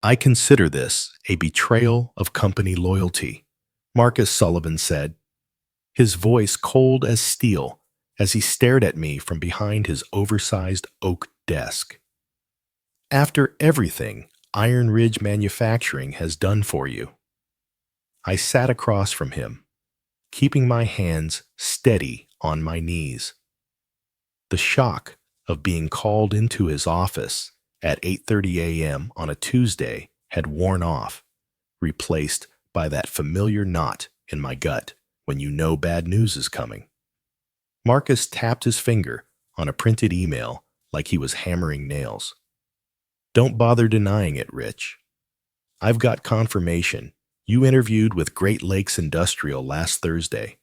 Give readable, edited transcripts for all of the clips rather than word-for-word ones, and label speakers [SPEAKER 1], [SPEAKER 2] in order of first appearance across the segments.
[SPEAKER 1] I consider this a betrayal of company loyalty, Marcus Sullivan said, his voice cold as steel as he stared at me from behind his oversized oak desk. After everything Iron Ridge Manufacturing has done for you. I sat across from him, keeping my hands steady on my knees. The shock of being called into his office at 8:30 a.m. on a Tuesday had worn off, replaced by that familiar knot in my gut when you know bad news is coming. Marcus tapped his finger on a printed email like he was hammering nails. Don't bother denying it, Rich. I've got confirmation. You interviewed with Great Lakes Industrial last Thursday.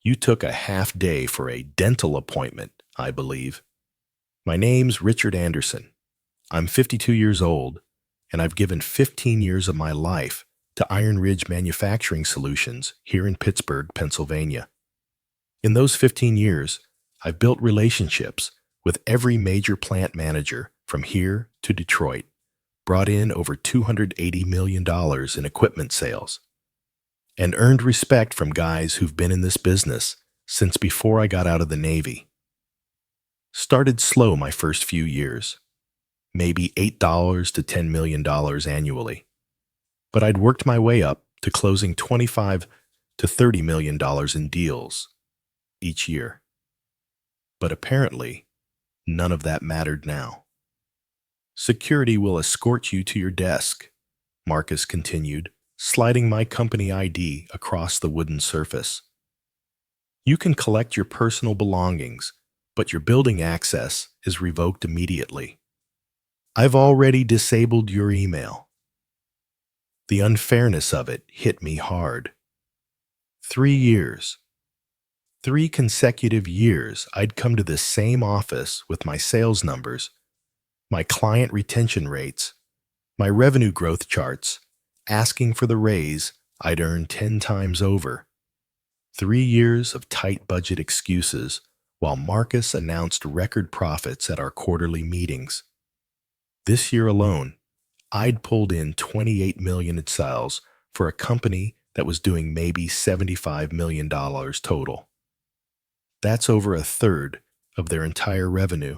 [SPEAKER 1] You took a half day for a dental appointment, I believe. My name's Richard Anderson. I'm 52 years old, and I've given 15 years of my life to Iron Ridge Manufacturing Solutions here in Pittsburgh, Pennsylvania. In those 15 years, I've built relationships with every major plant manager from here to Detroit, brought in over $280 million in equipment sales, and earned respect from guys who've been in this business since before I got out of the Navy. Started slow my first few years, maybe $8 to $10 million annually, but I'd worked my way up to closing $25 to $30 million in deals each year. But apparently, none of that mattered now. Security will escort you to your desk, Marcus continued, sliding my company ID across the wooden surface. You can collect your personal belongings, but your building access is revoked immediately. I've already disabled your email. The unfairness of it hit me hard. 3 years. 3 consecutive years I'd come to this same office with my sales numbers, my client retention rates, my revenue growth charts, asking for the raise I'd earned 10 times over. 3 years of tight budget excuses while Marcus announced record profits at our quarterly meetings. This year alone, I'd pulled in $28 million in sales for a company that was doing maybe $75 million total. That's over a third of their entire revenue,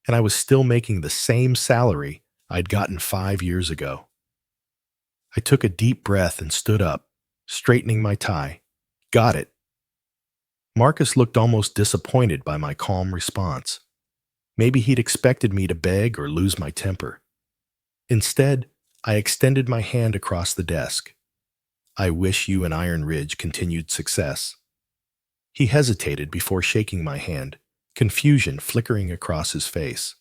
[SPEAKER 1] and I was still making the same salary I'd gotten 5 years ago. I took a deep breath and stood up, straightening my tie. Got it. Marcus looked almost disappointed by my calm response. Maybe he'd expected me to beg or lose my temper. Instead, I extended my hand across the desk. I wish you and Iron Ridge continued success. He hesitated before shaking my hand, confusion flickering across his face.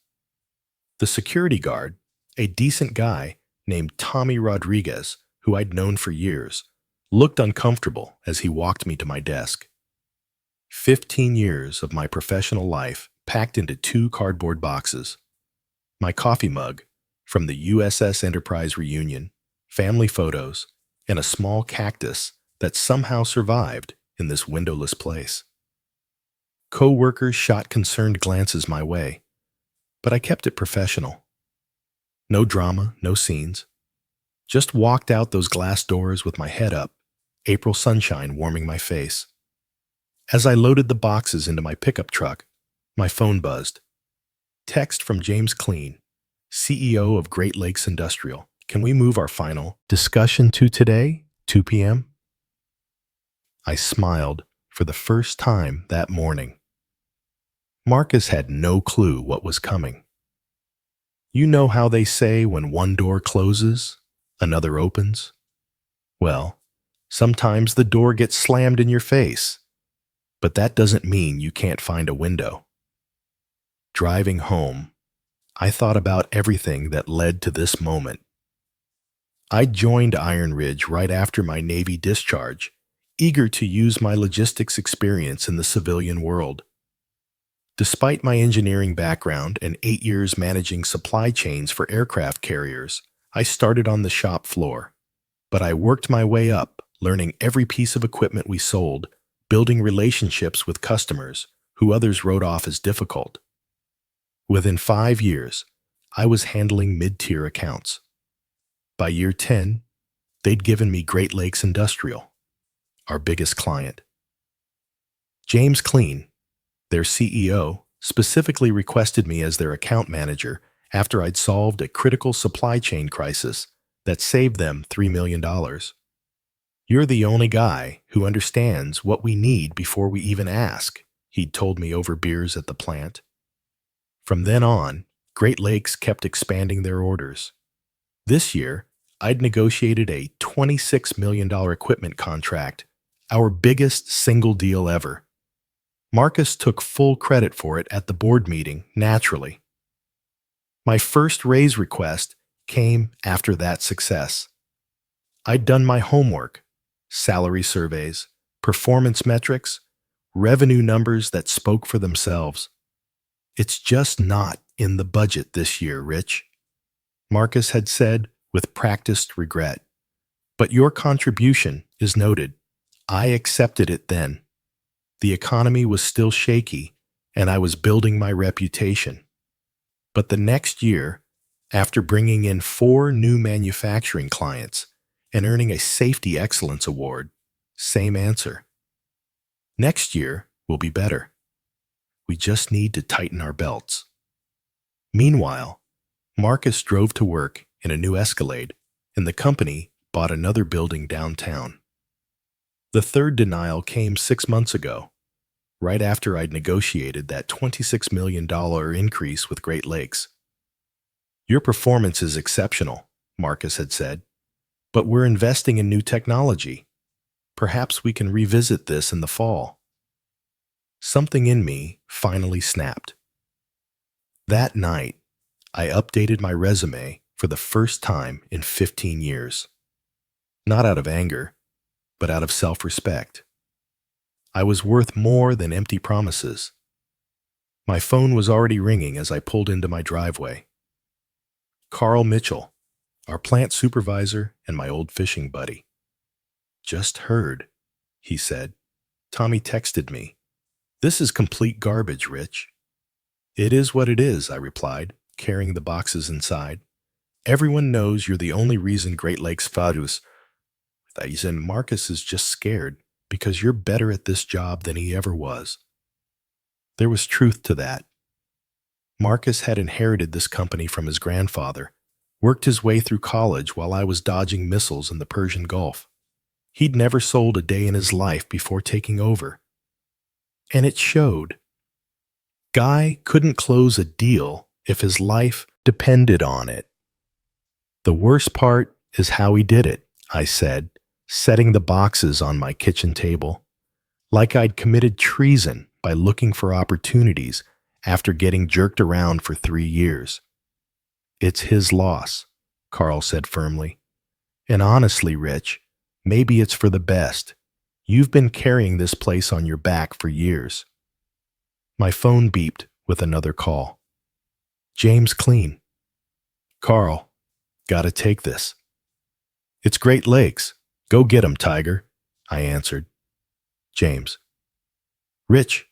[SPEAKER 1] The security guard, a decent guy named Tommy Rodriguez, who I'd known for years, looked uncomfortable as he walked me to my desk. 15 years of my professional life packed into 2 cardboard boxes. My coffee mug from the USS Enterprise reunion, family photos, and a small cactus that somehow survived in this windowless place. Co-workers shot concerned glances my way, but I kept it professional. No drama, no scenes. Just walked out those glass doors with my head up, April sunshine warming my face. As I loaded the boxes into my pickup truck, my phone buzzed. Text from James Clean, CEO of Great Lakes Industrial. Can we move our final discussion to today, 2 p.m.? I smiled for the first time that morning. Marcus had no clue what was coming. You know how they say when one door closes, another opens? Well, sometimes the door gets slammed in your face, but that doesn't mean you can't find a window. Driving home, I thought about everything that led to this moment. I joined Iron Ridge right after my Navy discharge, eager to use my logistics experience in the civilian world. Despite my engineering background and 8 years managing supply chains for aircraft carriers, I started on the shop floor. But I worked my way up, learning every piece of equipment we sold, building relationships with customers who others wrote off as difficult. Within 5 years, I was handling mid-tier accounts. By year 10, they'd given me Great Lakes Industrial, our biggest client. James Clean, their CEO, specifically requested me as their account manager after I'd solved a critical supply chain crisis that saved them $3 million. You're the only guy who understands what we need before we even ask, he'd told me over beers at the plant. From then on, Great Lakes kept expanding their orders. This year, I'd negotiated a $26 million equipment contract, our biggest single deal ever. Marcus took full credit for it at the board meeting, naturally. My first raise request came after that success. I'd done my homework, salary surveys, performance metrics, revenue numbers that spoke for themselves. It's just not in the budget this year, Rich, Marcus had said with practiced regret. But your contribution is noted. I accepted it then. The economy was still shaky, and I was building my reputation. But the next year, after bringing in 4 new manufacturing clients and earning a Safety Excellence Award, same answer. Next year will be better. We just need to tighten our belts. Meanwhile, Marcus drove to work in a new Escalade, and the company bought another building downtown. The third denial came 6 months ago, right after I'd negotiated that $26 million increase with Great Lakes. Your performance is exceptional, Marcus had said, but we're investing in new technology. Perhaps we can revisit this in the fall. Something in me finally snapped. That night, I updated my resume for the first time in 15 years. Not out of anger, but out of self-respect. I was worth more than empty promises. My phone was already ringing as I pulled into my driveway. Carl Mitchell, our plant supervisor and my old fishing buddy. Just heard, he said. Tommy texted me. This is complete garbage, Rich. It is what it is, I replied, carrying the boxes inside. Everyone knows you're the only reason Great Lakes Fadus. And Marcus is just scared because you're better at this job than he ever was. There was truth to that. Marcus had inherited this company from his grandfather, worked his way through college while I was dodging missiles in the Persian Gulf. He'd never sold a day in his life before taking over. And it showed. Guy couldn't close a deal if his life depended on it. The worst part is how he did it, I said, setting the boxes on my kitchen table, like I'd committed treason by looking for opportunities after getting jerked around for 3 years. It's his loss, Carl said firmly. And honestly, Rich, maybe it's for the best. You've been carrying this place on your back for years. My phone beeped with another call. James Clean. Carl, gotta take this. It's Great Lakes. Go get 'em, Tiger, I answered. James. Rich,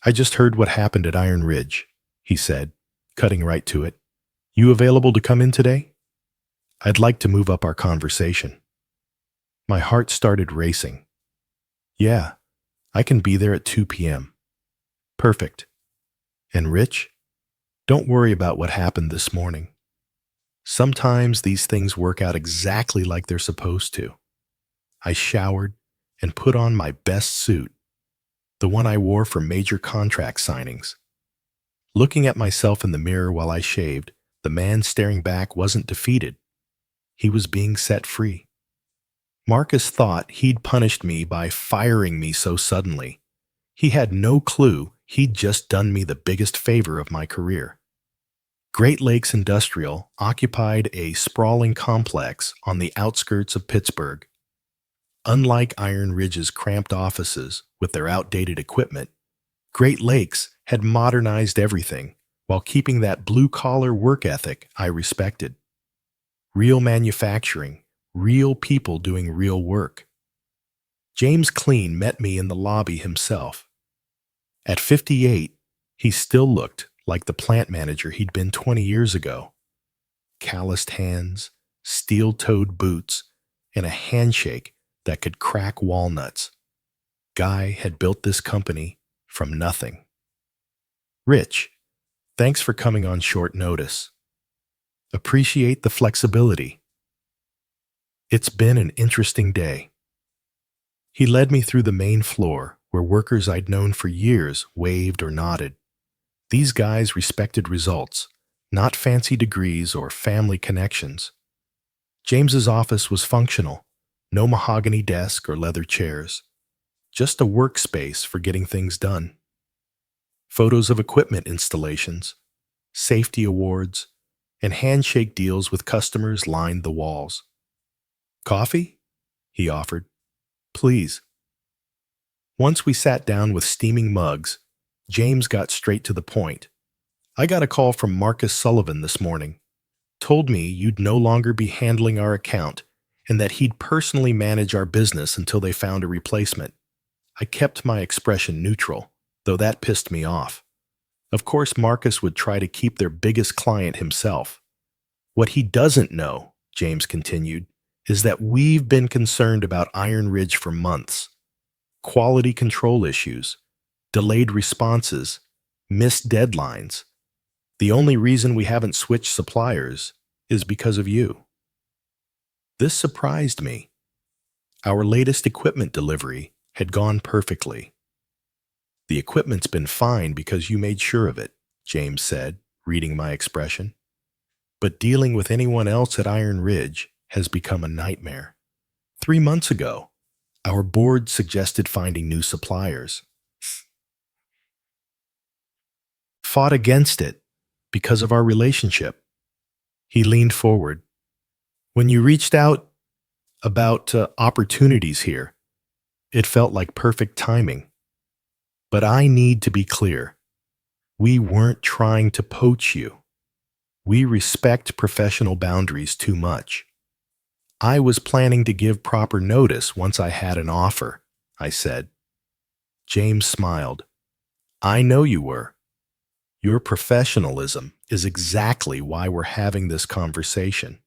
[SPEAKER 1] I just heard what happened at Iron Ridge, he said, cutting right to it. You available to come in today? I'd like to move up our conversation. My heart started racing. Yeah, I can be there at 2 p.m. Perfect. And Rich, don't worry about what happened this morning. Sometimes these things work out exactly like they're supposed to. I showered and put on my best suit, the one I wore for major contract signings. Looking at myself in the mirror while I shaved, the man staring back wasn't defeated. He was being set free. Marcus thought he'd punished me by firing me so suddenly. He had no clue he'd just done me the biggest favor of my career. Great Lakes Industrial occupied a sprawling complex on the outskirts of Pittsburgh. Unlike Iron Ridge's cramped offices with their outdated equipment, Great Lakes had modernized everything while keeping that blue-collar work ethic I respected. Real manufacturing, real people doing real work. James Clean met me in the lobby himself. At 58, he still looked like the plant manager he'd been 20 years ago. Calloused hands, steel-toed boots, and a handshake that could crack walnuts. Guy had built this company from nothing. Rich, thanks for coming on short notice. Appreciate the flexibility. It's been an interesting day. He led me through the main floor where workers I'd known for years waved or nodded. These guys respected results, not fancy degrees or family connections. James's office was functional, no mahogany desk or leather chairs, just a workspace for getting things done. Photos of equipment installations, safety awards, and handshake deals with customers lined the walls. Coffee? He offered. Please. Once we sat down with steaming mugs, James got straight to the point. I got a call from Marcus Sullivan this morning. Told me you'd no longer be handling our account and that he'd personally manage our business until they found a replacement. I kept my expression neutral, though that pissed me off. Of course, Marcus would try to keep their biggest client himself. What he doesn't know, James continued, is that we've been concerned about Iron Ridge for months. Quality control issues, delayed responses, missed deadlines. The only reason we haven't switched suppliers is because of you. This surprised me. Our latest equipment delivery had gone perfectly. The equipment's been fine because you made sure of it, James said, reading my expression. But dealing with anyone else at Iron Ridge has become a nightmare. 3 months ago, our board suggested finding new suppliers. Fought against it because of our relationship. He leaned forward. When you reached out about opportunities here, it felt like perfect timing. But I need to be clear. We weren't trying to poach you. We respect professional boundaries too much. I was planning to give proper notice once I had an offer, I said. James smiled. I know you were. Your professionalism is exactly why we're having this conversation.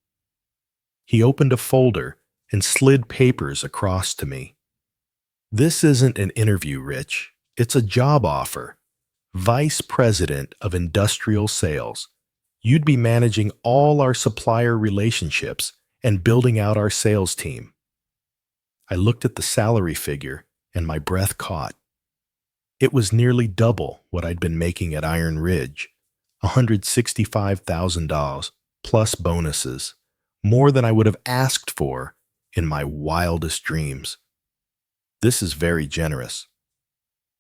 [SPEAKER 1] He opened a folder and slid papers across to me. This isn't an interview, Rich. It's a job offer. Vice President of Industrial Sales. You'd be managing all our supplier relationships and building out our sales team. I looked at the salary figure and my breath caught. It was nearly double what I'd been making at Iron Ridge, $165,000 plus bonuses, more than I would have asked for in my wildest dreams. This is very generous.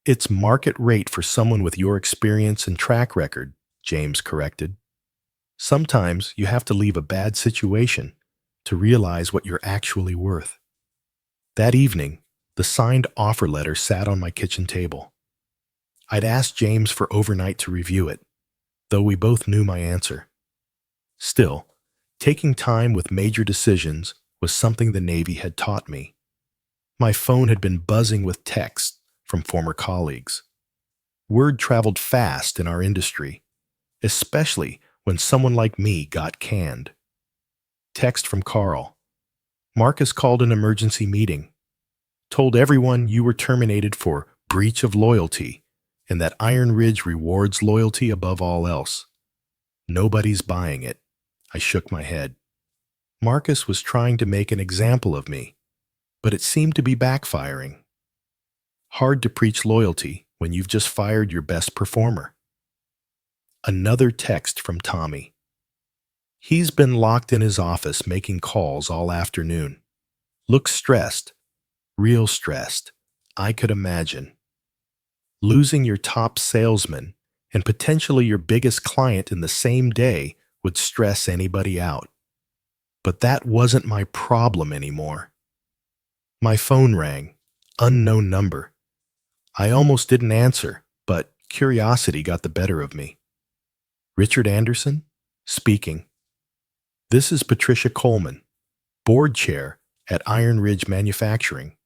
[SPEAKER 1] It's market rate for someone with your experience and track record, James corrected. Sometimes you have to leave a bad situation to realize what you're actually worth. That evening, the signed offer letter sat on my kitchen table. I'd asked James for overnight to review it, though we both knew my answer. Still, taking time with major decisions was something the Navy had taught me. My phone had been buzzing with texts from former colleagues. Word traveled fast in our industry, especially when someone like me got canned. Text from Carl. Marcus called an emergency meeting. Told everyone you were terminated for breach of loyalty and that Iron Ridge rewards loyalty above all else. Nobody's buying it. I shook my head. Marcus was trying to make an example of me, but it seemed to be backfiring. Hard to preach loyalty when you've just fired your best performer. Another text from Tommy. He's been locked in his office making calls all afternoon. Looks stressed. Real stressed. I could imagine. Losing your top salesman and potentially your biggest client in the same day would stress anybody out. But that wasn't my problem anymore. My phone rang. Unknown number. I almost didn't answer, but curiosity got the better of me. Richard Anderson? Speaking. This is Patricia Coleman, board chair at Iron Ridge Manufacturing.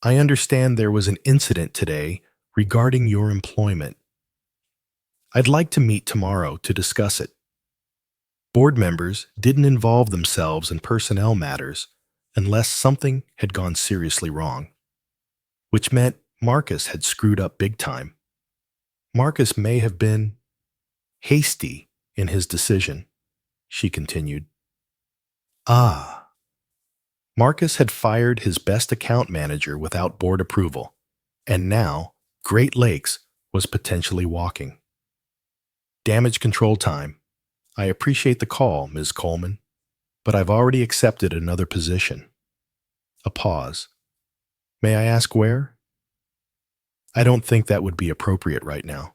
[SPEAKER 1] I understand there was an incident today regarding your employment. I'd like to meet tomorrow to discuss it. Board members didn't involve themselves in personnel matters unless something had gone seriously wrong, which meant Marcus had screwed up big time. Marcus may have been hasty in his decision, she continued. Ah. Marcus had fired his best account manager without board approval, and now Great Lakes was potentially walking. Damage control time. I appreciate the call, Ms. Coleman, but I've already accepted another position. A pause. May I ask where? I don't think that would be appropriate right now.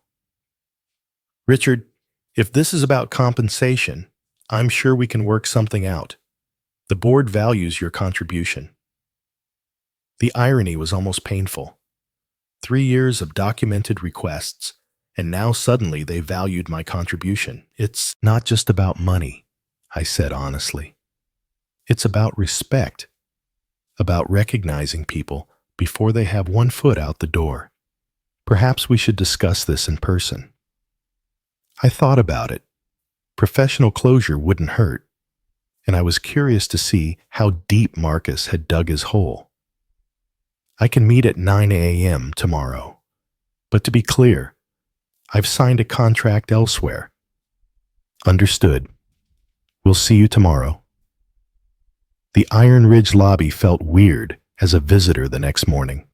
[SPEAKER 1] Richard, if this is about compensation, I'm sure we can work something out. The board values your contribution. The irony was almost painful. 3 years of documented requests, and now suddenly they valued my contribution. It's not just about money, I said honestly. It's about respect, about recognizing people before they have one foot out the door. Perhaps we should discuss this in person. I thought about it. Professional closure wouldn't hurt, and I was curious to see how deep Marcus had dug his hole. I can meet at 9 a.m. tomorrow, but to be clear, I've signed a contract elsewhere. Understood. We'll see you tomorrow. The Iron Ridge lobby felt weird as a visitor the next morning.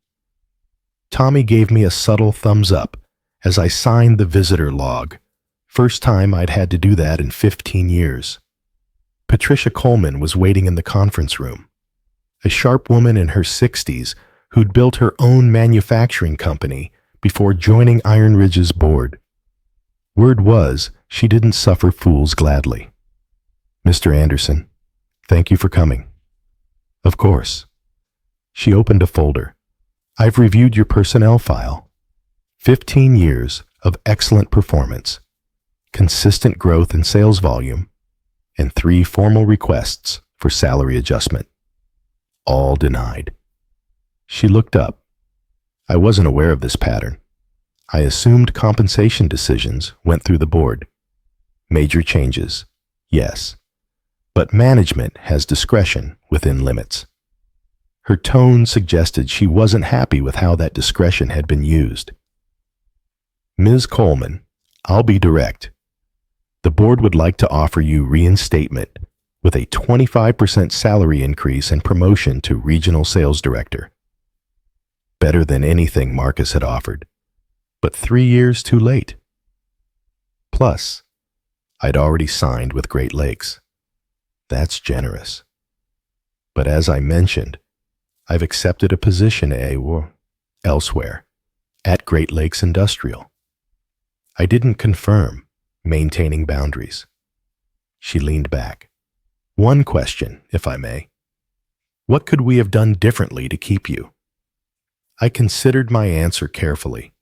[SPEAKER 1] Tommy gave me a subtle thumbs up as I signed the visitor log. First time I'd had to do that in 15 years. Patricia Coleman was waiting in the conference room, a sharp woman in her 60s who'd built her own manufacturing company before joining Iron Ridge's board. Word was she didn't suffer fools gladly. Mr. Anderson, thank you for coming. Of course. She opened a folder. I've reviewed your personnel file. 15 years of excellent performance, consistent growth in sales volume, and 3 formal requests for salary adjustment. All denied. She looked up. I wasn't aware of this pattern. I assumed compensation decisions went through the board. Major changes, yes. But management has discretion within limits. Her tone suggested she wasn't happy with how that discretion had been used. Ms. Coleman, I'll be direct. The board would like to offer you reinstatement with a 25% salary increase and promotion to regional sales director. Better than anything Marcus had offered, but 3 years too late. Plus, I'd already signed with Great Lakes. That's generous. But as I mentioned, I've accepted a position elsewhere, at Great Lakes Industrial. I didn't confirm, maintaining boundaries. She leaned back. One question, if I may. What could we have done differently to keep you? I considered my answer carefully.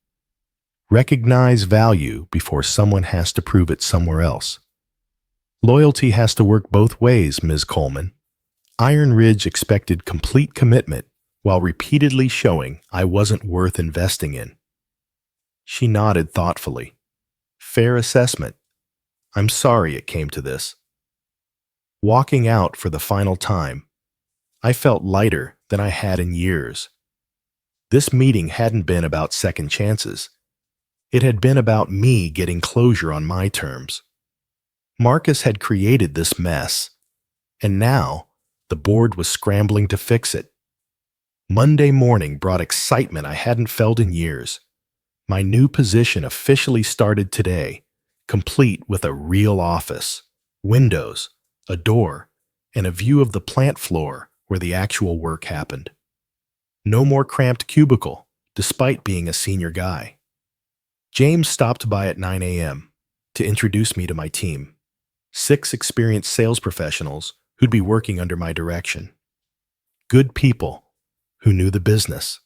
[SPEAKER 1] Recognize value before someone has to prove it somewhere else. Loyalty has to work both ways, Ms. Coleman. Iron Ridge expected complete commitment while repeatedly showing I wasn't worth investing in. She nodded thoughtfully. Fair assessment. I'm sorry it came to this. Walking out for the final time, I felt lighter than I had in years. This meeting hadn't been about second chances. It had been about me getting closure on my terms. Marcus had created this mess, and now the board was scrambling to fix it. Monday morning brought excitement I hadn't felt in years. My new position officially started today, complete with a real office, windows, a door, and a view of the plant floor where the actual work happened. No more cramped cubicle, despite being a senior guy. James stopped by at 9 a.m. to introduce me to my team, 6 experienced sales professionals who'd be working under my direction. Good people who knew the business.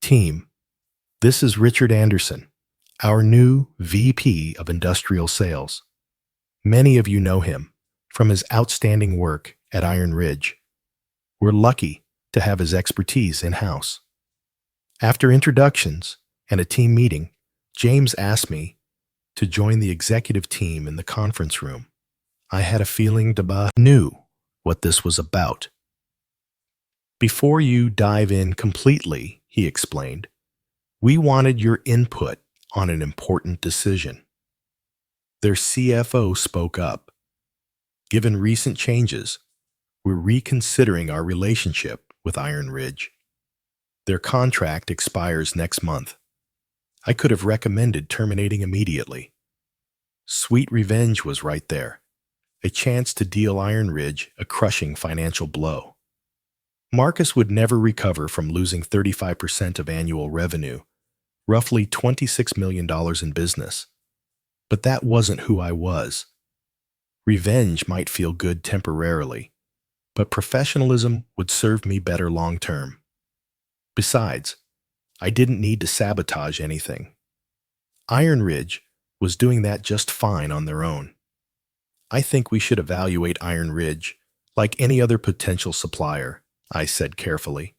[SPEAKER 1] Team, this is Richard Anderson, our new VP of Industrial Sales. Many of you know him from his outstanding work at Iron Ridge. We're lucky to have his expertise in-house. After introductions and a team meeting, James asked me to join the executive team in the conference room. I had a feeling Daba knew what this was about. Before you dive in completely, he explained, we wanted your input on an important decision. Their CFO spoke up. Given recent changes, we're reconsidering our relationship with Iron Ridge. Their contract expires next month. I could have recommended terminating immediately. Sweet revenge was right there, a chance to deal Iron Ridge a crushing financial blow. Marcus would never recover from losing 35% of annual revenue, roughly $26 million in business. But that wasn't who I was. Revenge might feel good temporarily, but professionalism would serve me better long term. Besides, I didn't need to sabotage anything. Iron Ridge was doing that just fine on their own. I think we should evaluate Iron Ridge like any other potential supplier, I said carefully.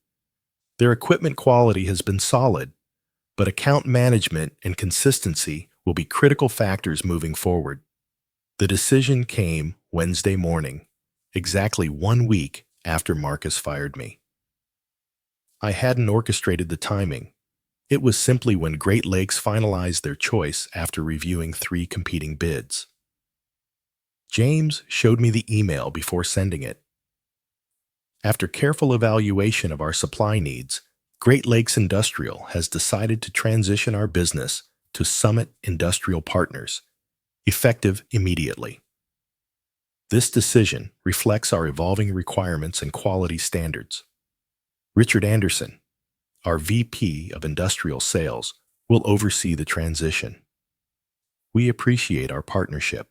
[SPEAKER 1] Their equipment quality has been solid, but account management and consistency will be critical factors moving forward. The decision came Wednesday morning, exactly 1 week after Marcus fired me. I hadn't orchestrated the timing. It was simply when Great Lakes finalized their choice after reviewing 3 competing bids. James showed me the email before sending it. After careful evaluation of our supply needs, Great Lakes Industrial has decided to transition our business to Summit Industrial Partners, effective immediately. This decision reflects our evolving requirements and quality standards. Richard Anderson, our VP of Industrial Sales, will oversee the transition. We appreciate our partnership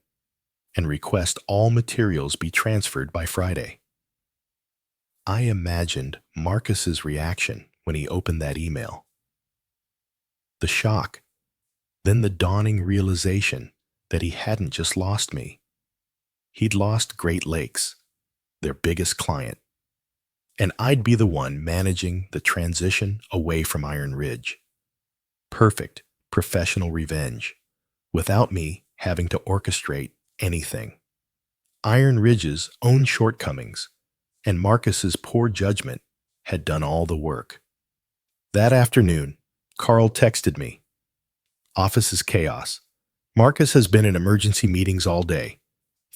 [SPEAKER 1] and request all materials be transferred by Friday. I imagined Marcus's reaction when he opened that email. The shock, then the dawning realization that he hadn't just lost me. He'd lost Great Lakes, their biggest client, and I'd be the one managing the transition away from Iron Ridge. Perfect professional revenge, without me having to orchestrate anything. Iron Ridge's own shortcomings and Marcus's poor judgment had done all the work. That afternoon, Carl texted me. Office is chaos. Marcus has been in emergency meetings all day.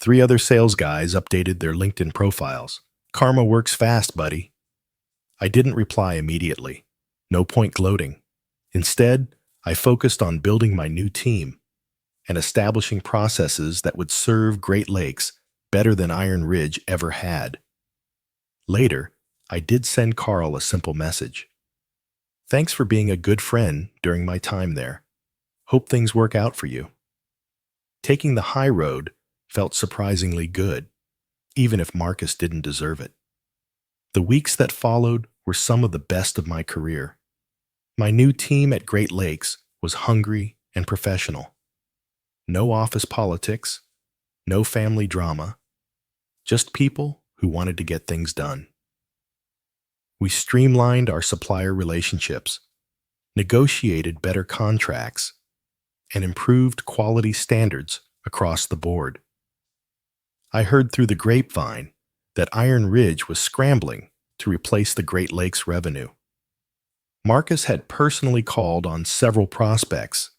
[SPEAKER 1] 3 other sales guys updated their LinkedIn profiles. Karma works fast, buddy. I didn't reply immediately. No point gloating. Instead, I focused on building my new team and establishing processes that would serve Great Lakes better than Iron Ridge ever had. Later, I did send Carl a simple message. Thanks for being a good friend during my time there. Hope things work out for you. Taking the high road felt surprisingly good, even if Marcus didn't deserve it. The weeks that followed were some of the best of my career. My new team at Great Lakes was hungry and professional. No office politics, no family drama, just people who wanted to get things done. We streamlined our supplier relationships, negotiated better contracts, and improved quality standards across the board. I heard through the grapevine that Iron Ridge was scrambling to replace the Great Lakes revenue. Marcus had personally called on several prospects,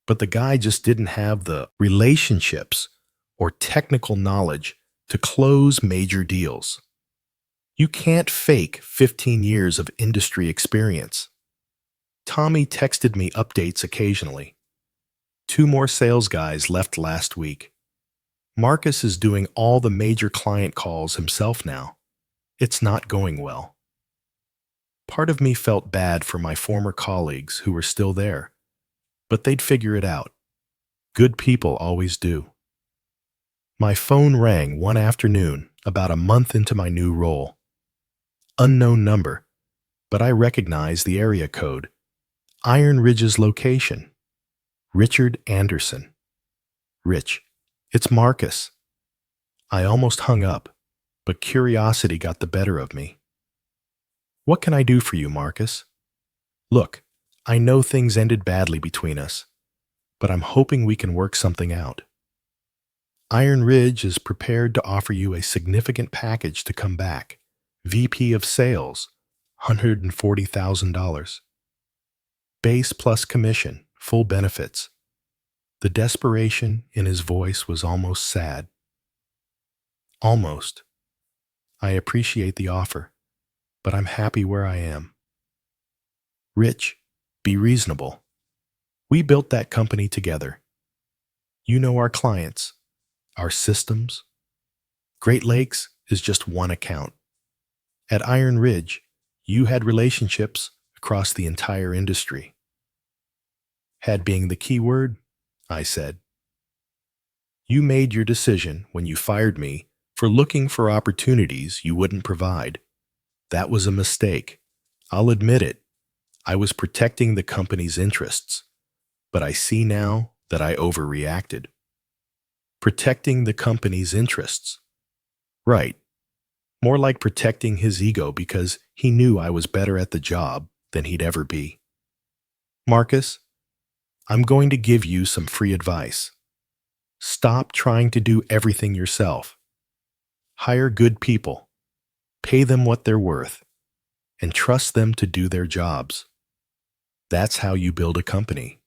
[SPEAKER 1] but the guy just didn't have the relationships or technical knowledge to close major deals. You can't fake 15 years of industry experience. Tommy texted me updates occasionally. 2 more sales guys left last week. Marcus is doing all the major client calls himself now. It's not going well. Part of me felt bad for my former colleagues who were still there, but they'd figure it out. Good people always do. My phone rang one afternoon about a month into my new role. Unknown number, but I recognized the area code. Iron Ridge's location. Richard Anderson. Rich, it's Marcus. I almost hung up, but curiosity got the better of me. What can I do for you, Marcus? Look, I know things ended badly between us, but I'm hoping we can work something out. Iron Ridge is prepared to offer you a significant package to come back. VP of Sales, $140,000. Base plus commission, full benefits. The desperation in his voice was almost sad. Almost. I appreciate the offer, but I'm happy where I am. Rich, be reasonable. We built that company together. You know our clients, our systems. Great Lakes is just one account. At Iron Ridge, you had relationships across the entire industry. Had being the key word, I said. You made your decision when you fired me for looking for opportunities you wouldn't provide. That was a mistake. I'll admit it. I was protecting the company's interests, but I see now that I overreacted. Protecting the company's interests. Right. More like protecting his ego because he knew I was better at the job than he'd ever be. Marcus, I'm going to give you some free advice. Stop trying to do everything yourself. Hire good people. Pay them what they're worth. And trust them to do their jobs. That's how you build a company.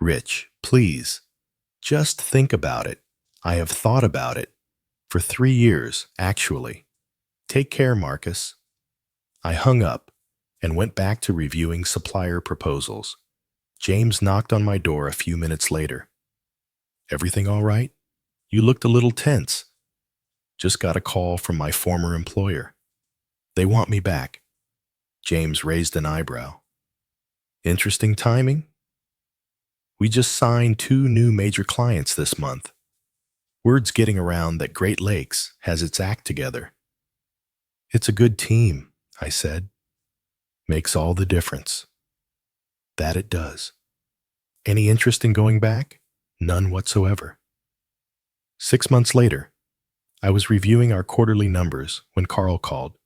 [SPEAKER 1] Rich, please, just think about it. I have thought about it. For 3 years, actually. Take care, Marcus. I hung up and went back to reviewing supplier proposals. James knocked on my door a few minutes later. Everything all right? You looked a little tense. Just got a call from my former employer. They want me back. James raised an eyebrow. Interesting timing? We just signed 2 new major clients this month. Word's getting around that Great Lakes has its act together. It's a good team, I said. Makes all the difference. That it does. Any interest in going back? None whatsoever. 6 months later, I was reviewing our quarterly numbers when Carl called.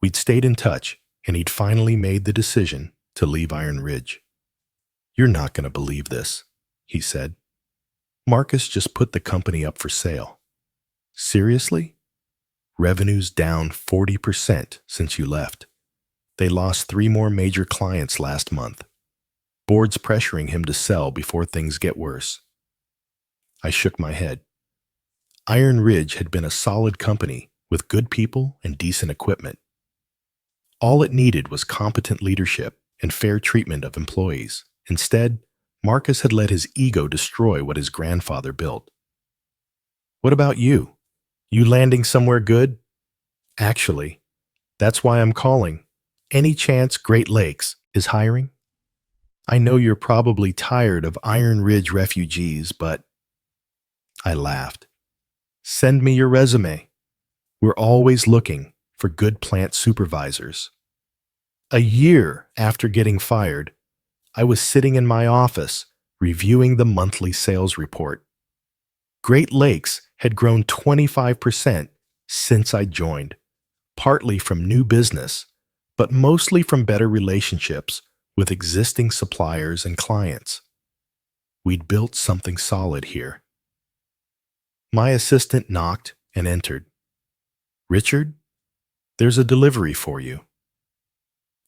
[SPEAKER 1] We'd stayed in touch, and he'd finally made the decision to leave Iron Ridge. You're not going to believe this, he said. Marcus just put the company up for sale. Seriously? Revenue's down 40% since you left. They lost 3 more major clients last month. Board's pressuring him to sell before things get worse. I shook my head. Iron Ridge had been a solid company with good people and decent equipment. All it needed was competent leadership and fair treatment of employees. Instead, Marcus had let his ego destroy what his grandfather built. What about you? You landing somewhere good? Actually, that's why I'm calling. Any chance Great Lakes is hiring? I know you're probably tired of Iron Ridge refugees, but I laughed. Send me your resume. We're always looking for good plant supervisors. A year after getting fired, I was sitting in my office reviewing the monthly sales report. Great Lakes had grown 25% since I joined, partly from new business, but mostly from better relationships with existing suppliers and clients. We'd built something solid here. My assistant knocked and entered. Richard, there's a delivery for you.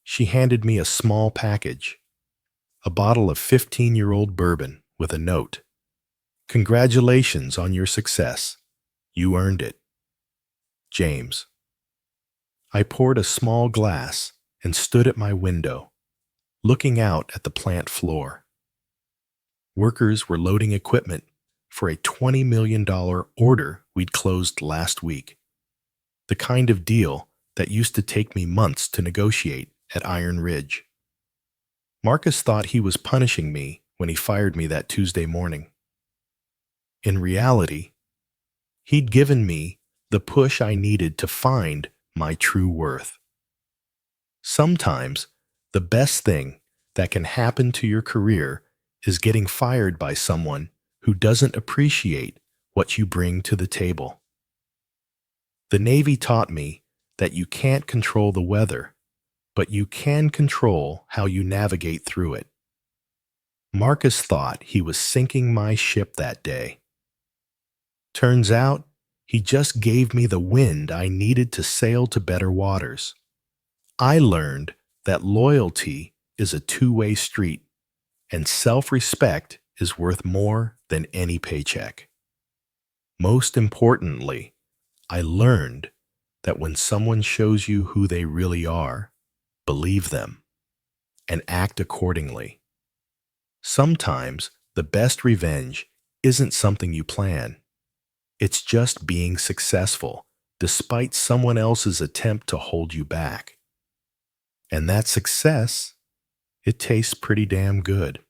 [SPEAKER 1] She handed me a small package. A bottle of 15-year-old bourbon with a note. Congratulations on your success. You earned it. James. I poured a small glass and stood at my window, looking out at the plant floor. Workers were loading equipment for a $20 million order we'd closed last week. The kind of deal that used to take me months to negotiate at Iron Ridge. Marcus thought he was punishing me when he fired me that Tuesday morning. In reality, he'd given me the push I needed to find my true worth. Sometimes, the best thing that can happen to your career is getting fired by someone who doesn't appreciate what you bring to the table. The Navy taught me that you can't control the weather, but you can control how you navigate through it. Marcus thought he was sinking my ship that day. Turns out, he just gave me the wind I needed to sail to better waters. I learned that loyalty is a two-way street, and self-respect is worth more than any paycheck. Most importantly, I learned that when someone shows you who they really are, believe them and act accordingly. Sometimes the best revenge isn't something you plan. It's just being successful despite someone else's attempt to hold you back. And that success, it tastes pretty damn good.